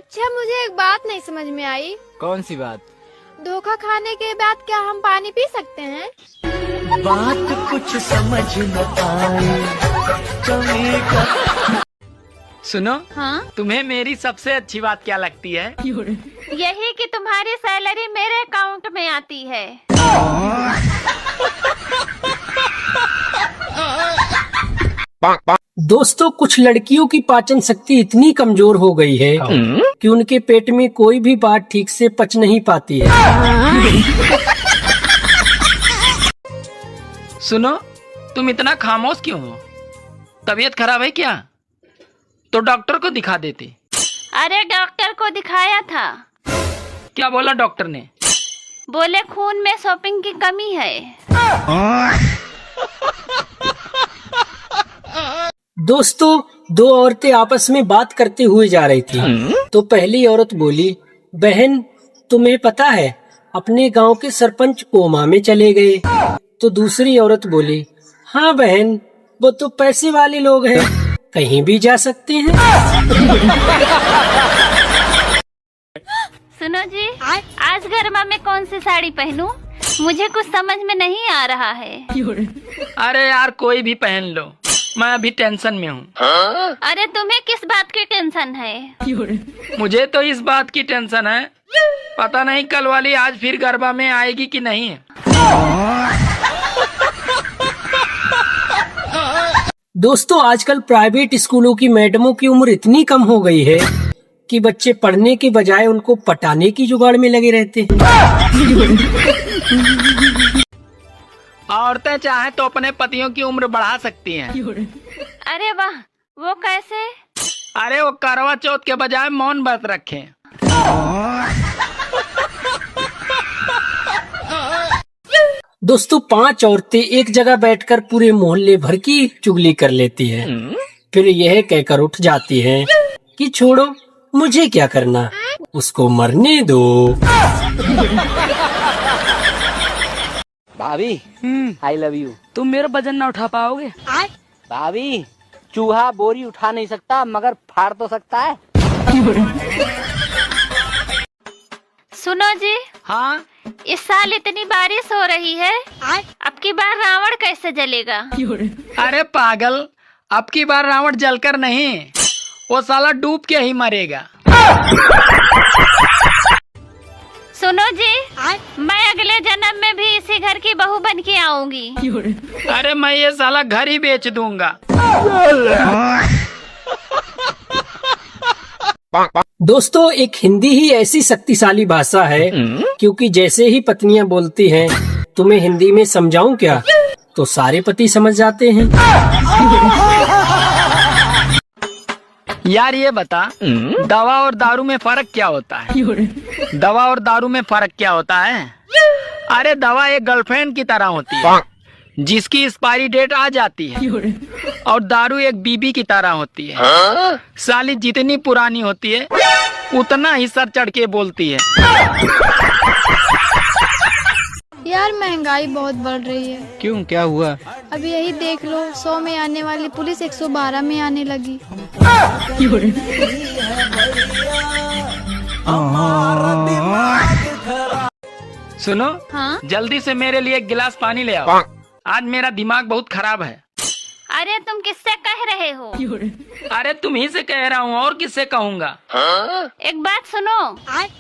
अच्छा, मुझे एक बात नहीं समझ में आई। कौन सी बात? धोखा खाने के बाद क्या हम पानी पी सकते हैं? बात कुछ समझ न आई कभी का। सुनो, हाँ? तुम्हें मेरी सबसे अच्छी बात क्या लगती है? यही कि तुम्हारी सैलरी मेरे अकाउंट में आती है। दोस्तों, कुछ लड़कियों की पाचन शक्ति इतनी कमजोर हो गई है कि उनके पेट में कोई भी बात ठीक से पच नहीं पाती है। सुनो, तुम इतना खामोश क्यों हो? तबीयत खराब है क्या? तो डॉक्टर को दिखा देते। अरे डॉक्टर को दिखाया था। क्या बोला डॉक्टर ने? बोले खून में शॉपिंग की कमी है। दोस्तों, दो औरतें आपस में बात करते हुए जा रही थी तो पहली औरत बोली, बहन तुम्हें पता है अपने गांव के सरपंच कोमा में चले गए। तो दूसरी औरत बोली, हाँ बहन, वो तो पैसे वाले लोग हैं, कहीं भी जा सकते हैं। सुनो जी, आज गरमा में कौन सी साड़ी पहनूं? मुझे कुछ समझ में नहीं आ रहा है। अरे यार, कोई भी पहन लो, मैं अभी टेंशन में हूँ। अरे तुम्हें किस बात की टेंशन है? मुझे तो इस बात की टेंशन है, पता नहीं कल वाली आज फिर गरबा में आएगी कि नहीं। दोस्तों, आजकल प्राइवेट स्कूलों की मैडमों की उम्र इतनी कम हो गई है कि बच्चे पढ़ने के बजाय उनको पटाने की जुगाड़ में लगे रहते हैं। औरतें चाहे तो अपने पतियों की उम्र बढ़ा सकती हैं। अरे वाह, वो कैसे? अरे वो करवा चौथ के बजाय मौन व्रत रखें। दोस्तों, 5 औरतें एक जगह बैठकर पूरे मोहल्ले भर की चुगली कर लेती हैं। फिर यह कहकर उठ जाती हैं कि छोड़ो, मुझे क्या करना, उसको मरने दो। भाभी, आई लव यू। तुम मेरा वजन ना उठा पाओगे। भाभी, चूहा बोरी उठा नहीं सकता मगर फाड़ तो सकता है। सुनो जी, हाँ? इस साल इतनी बारिश हो रही है, अब की बार रावण कैसे जलेगा? अरे पागल, अब की बार रावण जलकर नहीं, वो साला डूब के ही मरेगा। सुनो जी, मैं अगले जन्म में भी इसी घर की बहू बन के आऊंगी। अरे मैं ये साला घर ही बेच दूंगा। दोस्तों, एक हिंदी ही ऐसी शक्तिशाली भाषा है क्योंकि जैसे ही पत्नियां बोलती हैं, तुम्हें हिंदी में समझाऊं क्या, तो सारे पति समझ जाते हैं। यार ये बता, दवा और दारू में फर्क क्या होता है? दवा और दारू में फर्क क्या होता है? अरे दवा एक गर्लफ्रेंड की तरह होती है जिसकी एक्सपायरी डेट आ जाती है, और दारू एक बीबी की तरह होती है, साली जितनी पुरानी होती है उतना ही सर चढ़ के बोलती है। यार महंगाई बहुत बढ़ रही है। क्यों, क्या हुआ? अभी यही देख लो, 100 में आने वाली पुलिस 112 में आने लगी। सुनो, हाँ? जल्दी से मेरे लिए एक गिलास पानी ले आओ, आज मेरा दिमाग बहुत खराब है। अरे तुम किससे कह रहे हो? अरे तुम ही से कह रहा हूँ, और किससे कहूँगा? एक बात सुनो,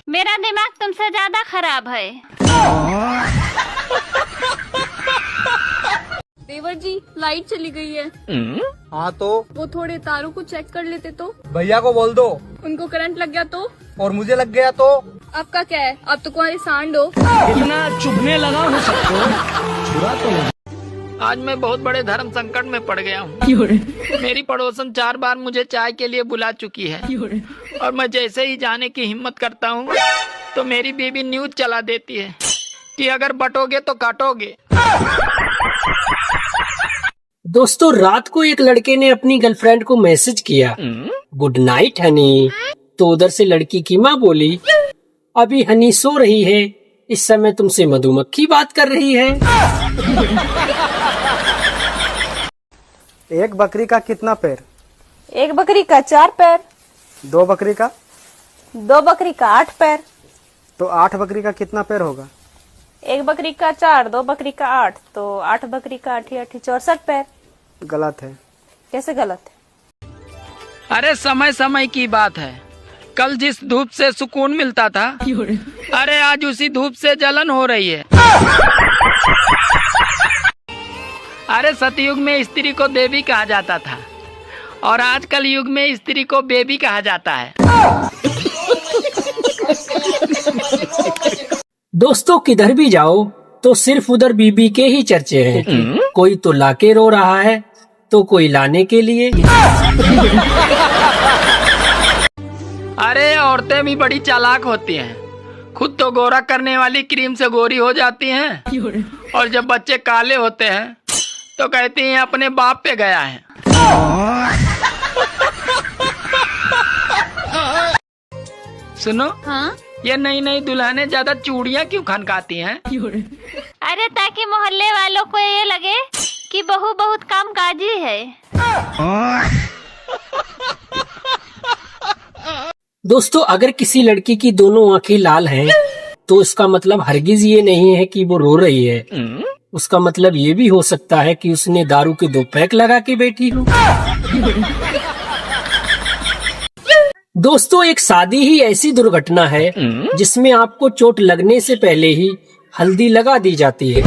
मेरा दिमाग तुमसे ज्यादा खराब है। देवर जी, लाइट चली गई है। हाँ तो वो थोड़े तारों को चेक कर लेते तो। भैया को बोल दो। उनको करंट लग गया तो? और मुझे लग गया तो? आपका क्या है, आप तो तुम्हारी सांड हो। कितना चुभने लगा हो सबको, छुरा तो नहीं। आज मैं बहुत बड़े धर्म संकट में पड़ गया हूँ। मेरी पड़ोसन 4 बार मुझे चाय के लिए बुला चुकी है, और मैं जैसे ही जाने की हिम्मत करता हूँ तो मेरी बीवी न्यूज चला देती है कि अगर बटोगे तो काटोगे। दोस्तों, रात को एक लड़के ने अपनी गर्लफ्रेंड को मैसेज किया, गुड नाइट हनी। तो उधर से लड़की की माँ बोली, अभी हनी सो रही है, इस समय तुमसे मधुमक्खी बात कर रही है। एक बकरी का कितना पैर? एक बकरी का 4 पैर। 2 बकरी का? 2 बकरी का 8 पैर। तो 8 बकरी का कितना पैर होगा? 1 बकरी का 4, 2 बकरी का 8, तो 8 बकरी का 8 64 पैर। गलत है। कैसे गलत है? अरे समय समय की बात है। कल जिस धूप से सुकून मिलता था, अरे आज उसी धूप से जलन हो रही है। अरे सतयुग में स्त्री को देवी कहा जाता था और आजकल युग में स्त्री को बेबी कहा जाता है। दोस्तों किधर भी जाओ तो सिर्फ उधर बीबी के ही चर्चे हैं। कोई तो लाके रो रहा है तो कोई लाने के लिए। अरे औरतें भी बड़ी चालाक होती हैं। खुद तो गोरा करने वाली क्रीम से गोरी हो जाती हैं और जब बच्चे काले होते हैं तो कहती हैं अपने बाप पे गया है। सुनो, हाँ? ये नई नई दुल्हनें ज्यादा चूड़ियाँ क्यों खनकाती हैं? अरे ताकि मोहल्ले वालों को ये लगे कि बहू बहुत कामकाजी है। दोस्तों अगर किसी लड़की की दोनों आंखें लाल हैं तो इसका मतलब हरगिज ये नहीं है कि वो रो रही है। उसका मतलब ये भी हो सकता है कि उसने दारू के 2 पैक लगा के बैठी हो। दोस्तों एक शादी ही ऐसी दुर्घटना है जिसमें आपको चोट लगने से पहले ही हल्दी लगा दी जाती है।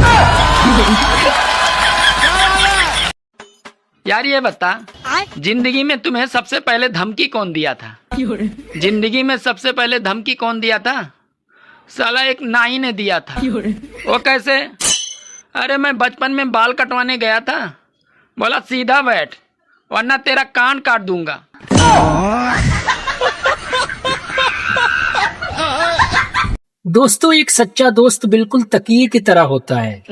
यार ये बता, जिंदगी में तुम्हें सबसे पहले धमकी कौन दिया था? जिंदगी में सबसे पहले धमकी कौन दिया था? साला एक नाई ने दिया था। वो कैसे? अरे मैं बचपन में बाल कटवाने गया था, बोला सीधा बैठ वरना तेरा कान काट दूंगा। दोस्तों एक सच्चा दोस्त बिल्कुल तकिए की तरह होता है।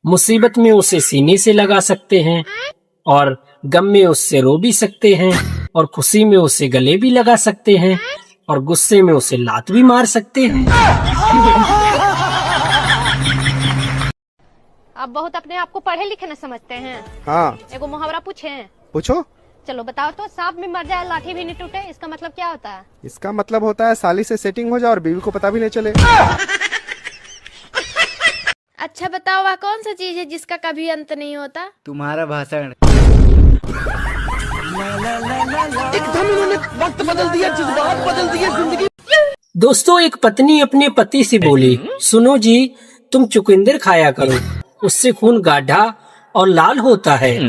मुसीबत में उसे सीने से लगा सकते हैं और गम में उससे रो भी सकते हैं और खुशी में उसे गले भी लगा सकते हैं और गुस्से में उसे लात भी मार सकते हैं। आप बहुत अपने आप को पढ़े लिखे न समझते हैं। हाँ। एगो मुहावरा पूछे? पूछो। चलो बताओ तो। सांप भी मर जाए लाठी भी नहीं टूटे, इसका मतलब क्या होता है? इसका मतलब होता है साली से सेटिंग हो जाए और बीवी को पता भी नहीं चले। अच्छा बताओ वह कौन सा चीज है जिसका कभी अंत नहीं होता? तुम्हारा भाषण। एकदम इन्होंने वक्त बदल दिया, जज्बात बदल दिए जिंदगी। दोस्तों एक पत्नी अपने पति से बोली, सुनो जी तुम चुकंदर खाया करो, उससे खून गाढ़ा और लाल होता है।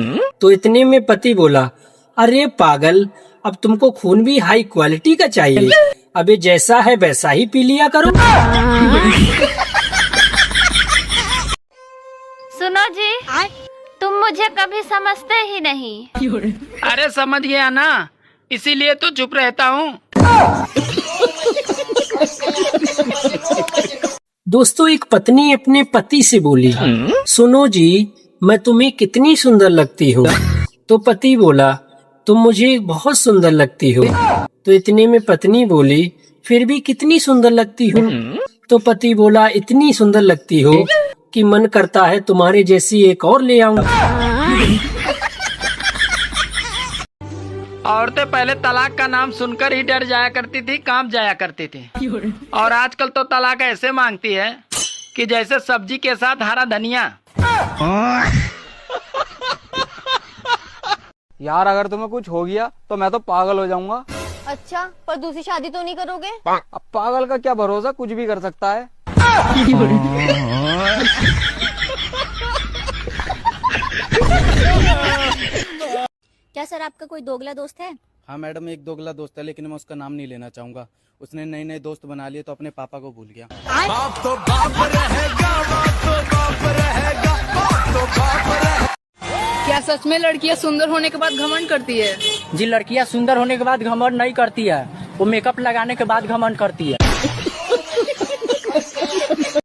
तो इतने में पति बोला, अरे पागल, अब तुमको खून भी हाई क्वालिटी का चाहिए, अबे जैसा है वैसा ही पी लिया करो। सुनो जी, तुम मुझे कभी समझते ही नहीं। अरे समझ गया ना, इसीलिए तो चुप रहता हूँ। दोस्तों एक पत्नी अपने पति से बोली, सुनो जी मैं तुम्हें कितनी सुंदर लगती हूँ। तो पति बोला, तुम मुझे बहुत सुंदर लगती हो। तो इतने में पत्नी बोली, फिर भी कितनी सुंदर लगती हूँ। तो पति बोला, इतनी सुंदर लगती हो कि मन करता है तुम्हारे जैसी एक और ले आऊं। औरतें पहले तलाक का नाम सुनकर ही डर जाया करती थी, कांप जाया करती थी। और आजकल तो तलाक ऐसे मांगती है कि जैसे सब्जी के साथ हरा धनिया। यार अगर तुम्हें कुछ हो गया तो मैं तो पागल हो जाऊंगा। अच्छा, पर दूसरी शादी तो नहीं करोगे? अब पागल का क्या भरोसा, कुछ भी कर सकता है। क्या सर आपका कोई दोगला दोस्त है? हाँ मैडम, एक दोगला दोस्त है, लेकिन मैं उसका नाम नहीं लेना चाहूंगा। उसने नए नए दोस्त बना लिए तो अपने पापा को भूल गया। बाप तो बाप रहेगा, बाप तो बाप रहेगा, बाप तो बाप रहेगा। क्या सच में लड़कियां सुंदर होने के बाद घमंड करती है? जी लड़कियां सुंदर होने के बाद घमंड नहीं करती है, वो मेकअप लगाने के बाद घमंड करती है।